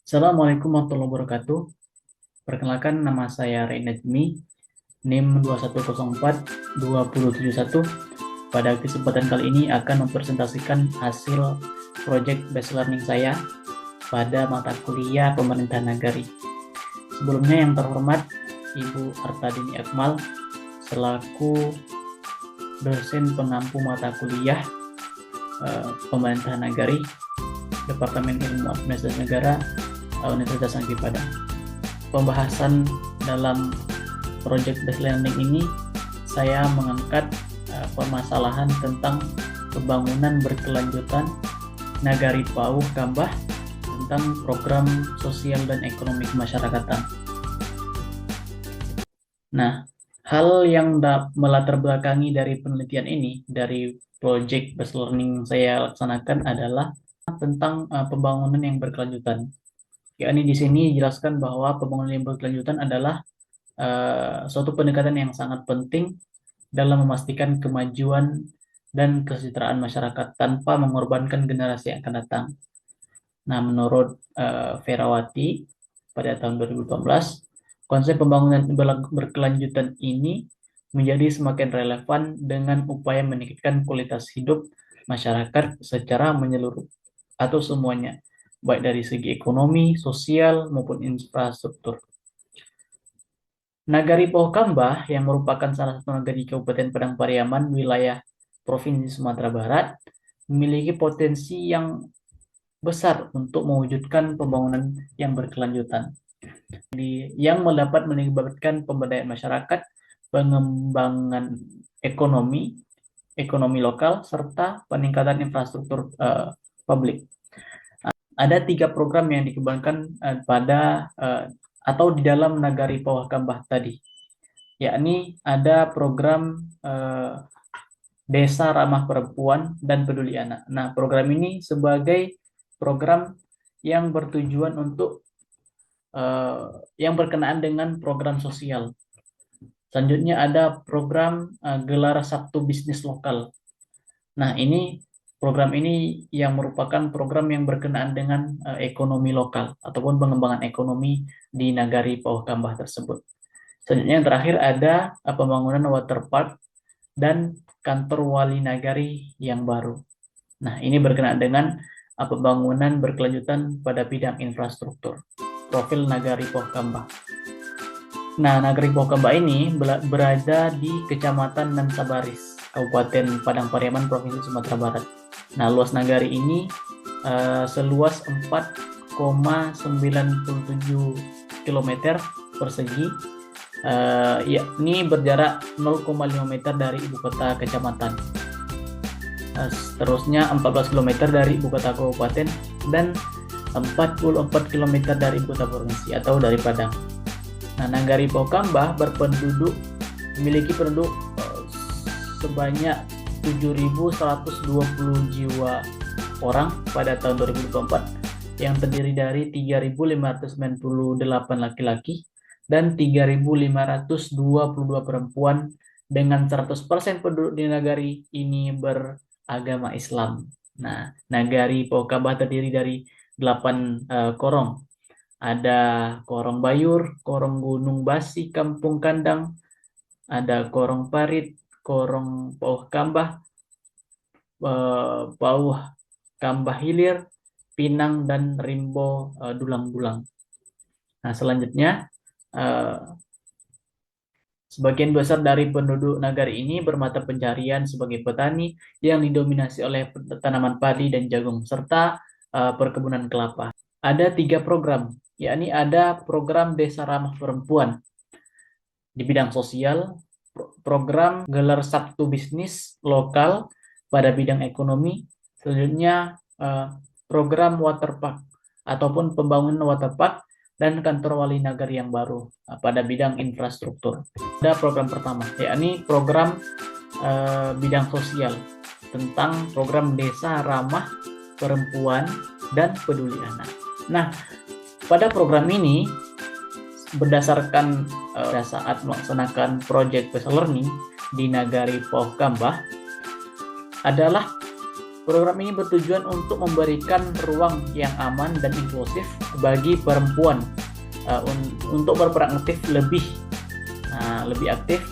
Assalamualaikum warahmatullahi wabarakatuh. Perkenalkan, nama saya Reina Jimmy, NIM 2104-2071. Pada kesempatan kali ini akan mempresentasikan hasil project based learning saya pada mata kuliah Pemerintahan Nagari. Sebelumnya yang terhormat Ibu Artadini Akmal selaku dosen pengampu mata kuliah Pemerintahan Nagari, Departemen Ilmu Administrasi Negara, Universitas Negeri Padang. Pembahasan dalam project based learning ini saya mengangkat permasalahan tentang pembangunan berkelanjutan Nagari Pauh Kambah tentang program sosial dan ekonomi kemasyarakatan. Nah, hal yang melatar belakangi dari penelitian ini, dari project based learning saya laksanakan adalah tentang pembangunan yang berkelanjutan. Yakni di sini dijelaskan bahwa pembangunan yang berkelanjutan adalah suatu pendekatan yang sangat penting dalam memastikan kemajuan dan kesejahteraan masyarakat tanpa mengorbankan generasi yang akan datang. Nah, menurut Ferawati pada tahun 2018, konsep pembangunan berkelanjutan ini menjadi semakin relevan dengan upaya meningkatkan kualitas hidup masyarakat secara menyeluruh atau semuanya, baik dari segi ekonomi, sosial, maupun infrastruktur. Nagari Pauh Kambah yang merupakan salah satu nagari Kabupaten Padang Pariaman, wilayah Provinsi Sumatera Barat, memiliki potensi yang besar untuk mewujudkan pembangunan yang berkelanjutan, yang dapat melibatkan pemberdayaan masyarakat, pengembangan ekonomi lokal, serta peningkatan infrastruktur publik. Ada 3 program yang dikembangkan atau di dalam Nagari Pauh Kambah tadi, yakni ada program Desa Ramah Perempuan dan Peduli Anak. Nah, program ini sebagai program yang bertujuan untuk yang berkenaan dengan program sosial. Selanjutnya ada program Gelar Sabtu Bisnis Lokal. Nah, program ini yang merupakan program yang berkenaan dengan ekonomi lokal ataupun pengembangan ekonomi di Nagari Pauh Kambah tersebut. Selanjutnya yang terakhir ada pembangunan waterpark dan kantor wali nagari yang baru. Nah, ini berkenaan dengan pembangunan berkelanjutan pada bidang infrastruktur. Profil Nagari Pauh Kambah. Nah, Nagari Pauh Kambah ini berada di Kecamatan Nansabaris, Kabupaten Padang Pariaman, Provinsi Sumatera Barat. Nah, luas nagari ini seluas 4,97 km persegi, yakni berjarak 0,5 meter dari ibu kota kecamatan. Seterusnya 14 km dari ibu kota kabupaten dan 44 km dari ibu kota provinsi atau dari Padang. Nah, Nagari Pauh Kambah memiliki penduduk sebanyak 7.120 jiwa orang pada tahun 2024, yang terdiri dari 3.598 laki-laki dan 3.522 perempuan, dengan 100% penduduk di nagari ini beragama Islam. Nah, Nagari Pauh Kambah terdiri dari 8 korong. Ada Korong Bayur, Korong Gunung Basi, Kampung Kandang, ada Korong Parit, Korong Pauh Kambah, Pauh Kambah Hilir, Pinang, dan Rimbo Dulang-Dulang. Nah, selanjutnya sebagian besar dari penduduk nagari ini bermata pencarian sebagai petani yang didominasi oleh tanaman padi dan jagung serta perkebunan kelapa. Ada 3 program, yakni ada program Desa Ramah Perempuan di bidang sosial, program Gelar Sabtu Bisnis Lokal pada bidang ekonomi, selanjutnya program waterpark ataupun pembangunan waterpark dan kantor wali nagari yang baru pada bidang infrastruktur. Ada program pertama, yakni program bidang sosial tentang program Desa Ramah Perempuan dan Peduli Anak. Nah, pada program ini berdasarkan saat melaksanakan project based learning di Nagari Pauh Kambah adalah Program ini bertujuan untuk memberikan ruang yang aman dan inklusif bagi perempuan untuk berperan aktif lebih aktif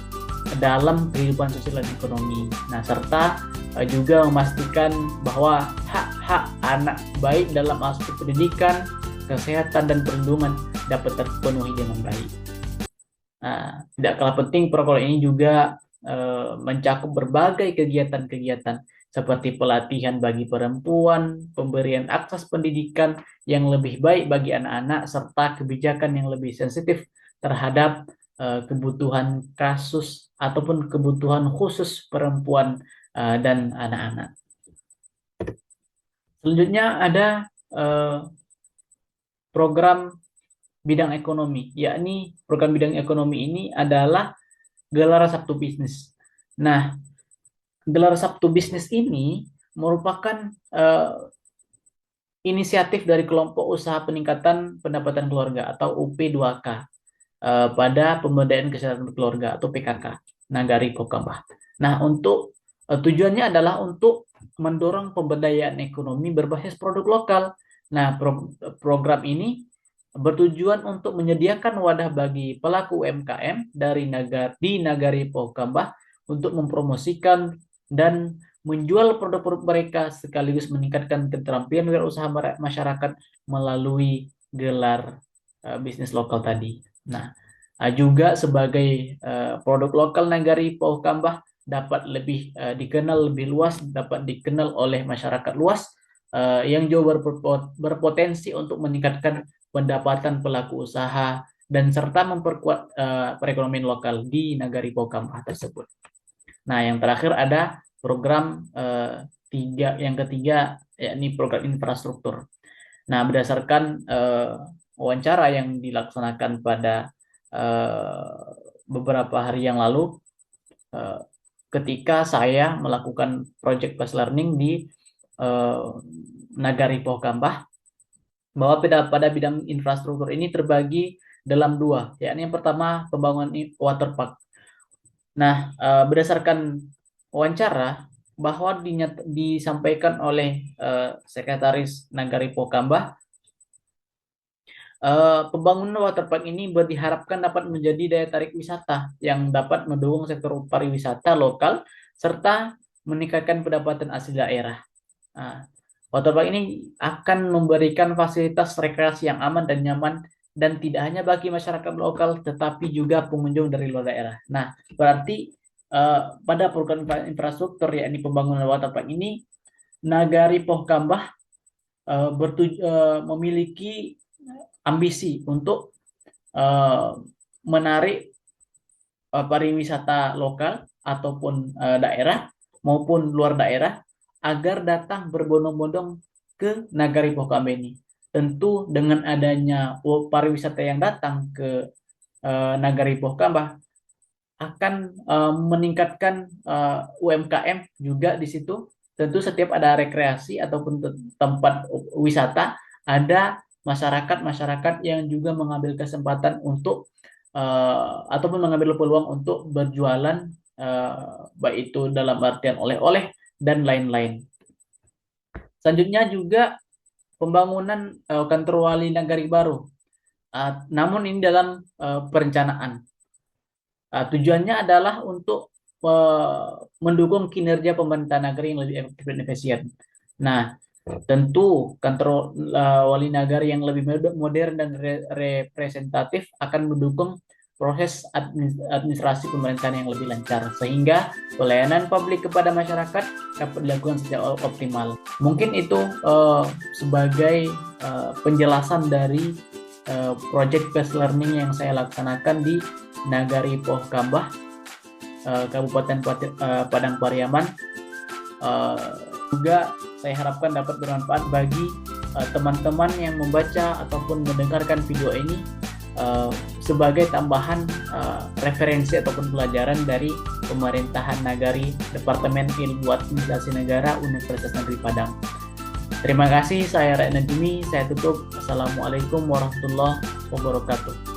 dalam kehidupan sosial dan ekonomi. Nah, serta juga memastikan bahwa hak-hak anak baik dalam aspek pendidikan, kesehatan, dan perlindungan dapat terpenuhi dengan baik. Nah, tidak kalah penting, program ini juga mencakup berbagai kegiatan-kegiatan seperti pelatihan bagi perempuan, pemberian akses pendidikan yang lebih baik bagi anak-anak, serta kebijakan yang lebih sensitif terhadap kebutuhan kasus ataupun kebutuhan khusus perempuan dan anak-anak. Selanjutnya ada program bidang ekonomi, yakni program bidang ekonomi ini adalah Gelar Sabtu Bisnis. Nah, Gelar Sabtu Bisnis ini merupakan inisiatif dari kelompok usaha peningkatan pendapatan keluarga atau UP2K pada pemberdayaan kesehatan keluarga atau PKK Nagari Pohkambah. Nah, untuk tujuannya adalah untuk mendorong pemberdayaan ekonomi berbasis produk lokal. Nah, program ini bertujuan untuk menyediakan wadah bagi pelaku UMKM di Nagari Pohkambah untuk mempromosikan dan menjual produk-produk mereka sekaligus meningkatkan keterampilan wirausaha masyarakat melalui gelar bisnis lokal tadi. Nah, juga sebagai produk lokal Nagari Pohkambah dapat lebih dikenal lebih luas, dapat dikenal oleh masyarakat luas yang jauh berpotensi untuk meningkatkan pendapatan pelaku usaha dan serta memperkuat perekonomian lokal di Nagari Pohkambah tersebut. Nah, yang terakhir ada program yang ketiga, yakni program infrastruktur. Nah, berdasarkan wawancara yang dilaksanakan pada beberapa hari yang lalu, ketika saya melakukan project based learning di Nagari Pohkambah, bahwa pada bidang infrastruktur ini terbagi dalam dua, yakni yang pertama pembangunan waterpark. Nah, berdasarkan wawancara bahwa disampaikan oleh Sekretaris Nagari Pohkambah, pembangunan waterpark ini diharapkan dapat menjadi daya tarik wisata yang dapat mendukung sektor pariwisata lokal serta meningkatkan pendapatan asli daerah. Nah, waterpark ini akan memberikan fasilitas rekreasi yang aman dan nyaman dan tidak hanya bagi masyarakat lokal tetapi juga pengunjung dari luar daerah. Nah, berarti pada program infrastruktur yakni pembangunan waterpark ini Nagari Pohkambah memiliki ambisi untuk menarik pariwisata lokal ataupun daerah maupun luar daerah agar datang berbondong-bondong ke Nagari Pohkambah ini. Tentu dengan adanya pariwisata yang datang ke Nagari Pohkambah akan meningkatkan UMKM juga di situ. Tentu setiap ada rekreasi ataupun tempat wisata, ada masyarakat yang juga mengambil kesempatan untuk ataupun mengambil peluang untuk berjualan, baik itu dalam artian oleh-oleh dan lain-lain. Selanjutnya juga pembangunan kantor wali Nagari baru. Namun ini dalam perencanaan. Tujuannya adalah untuk mendukung kinerja pemerintah nagari yang lebih efektif dan efisien. Nah, tentu kantor wali nagari yang lebih modern dan representatif akan mendukung proses administrasi pemerintahan yang lebih lancar sehingga pelayanan publik kepada masyarakat dapat dilakukan secara optimal. Mungkin itu sebagai penjelasan dari project based learning yang saya laksanakan di Nagari Pohkambah, Kabupaten Padang Pariaman. Juga saya harapkan dapat bermanfaat bagi teman-teman yang membaca ataupun mendengarkan video ini sebagai tambahan referensi ataupun pelajaran dari pemerintahan Nagari, Departemen Ilmu Administrasi Negara, Universitas Negeri Padang. Terima kasih, saya Raina Jumi, saya tutup. Assalamualaikum warahmatullahi wabarakatuh.